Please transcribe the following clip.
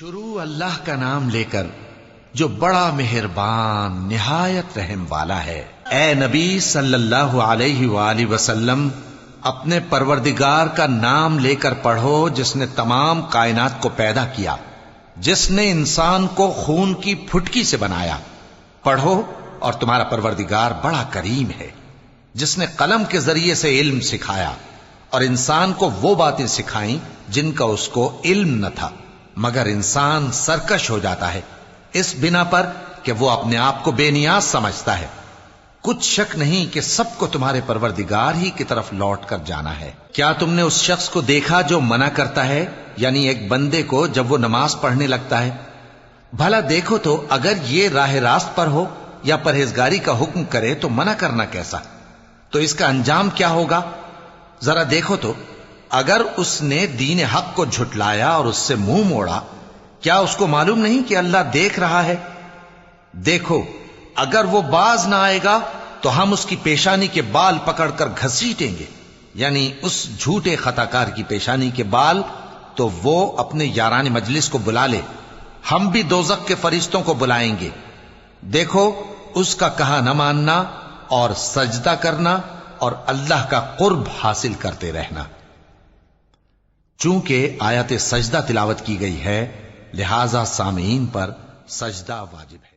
شروع اللہ کا نام لے کر جو بڑا مہربان نہایت رحم والا ہے۔ اے نبی صلی اللہ علیہ وآلہ وسلم، اپنے پروردگار کا نام لے کر پڑھو جس نے تمام کائنات کو پیدا کیا، جس نے انسان کو خون کی پھٹکی سے بنایا۔ پڑھو اور تمہارا پروردگار بڑا کریم ہے، جس نے قلم کے ذریعے سے علم سکھایا اور انسان کو وہ باتیں سکھائیں جن کا اس کو علم نہ تھا، مگر انسان سرکش ہو جاتا ہے اس بنا پر کہ وہ اپنے آپ کو بے نیاز سمجھتا ہے۔ کچھ شک نہیں کہ سب کو تمہارے پروردگار ہی کی طرف لوٹ کر جانا ہے۔ کیا تم نے اس شخص کو دیکھا جو منع کرتا ہے، یعنی ایک بندے کو جب وہ نماز پڑھنے لگتا ہے؟ بھلا دیکھو تو اگر یہ راہ راست پر ہو یا پرہیزگاری کا حکم کرے تو منع کرنا کیسا؟ تو اس کا انجام کیا ہوگا؟ ذرا دیکھو تو اگر اس نے دین حق کو جھٹلایا اور اس سے منہ موڑا، کیا اس کو معلوم نہیں کہ اللہ دیکھ رہا ہے؟ دیکھو اگر وہ باز نہ آئے گا تو ہم اس کی پیشانی کے بال پکڑ کر گھسیٹیں گے، یعنی اس جھوٹے خطا کار کی پیشانی کے بال، تو وہ اپنے یاران مجلس کو بلا لے، ہم بھی دوزخ کے فرشتوں کو بلائیں گے۔ دیکھو اس کا کہا نہ ماننا اور سجدہ کرنا اور اللہ کا قرب حاصل کرتے رہنا۔ چونکہ آیت سجدہ تلاوت کی گئی ہے، لہذا سامعین پر سجدہ واجب ہے۔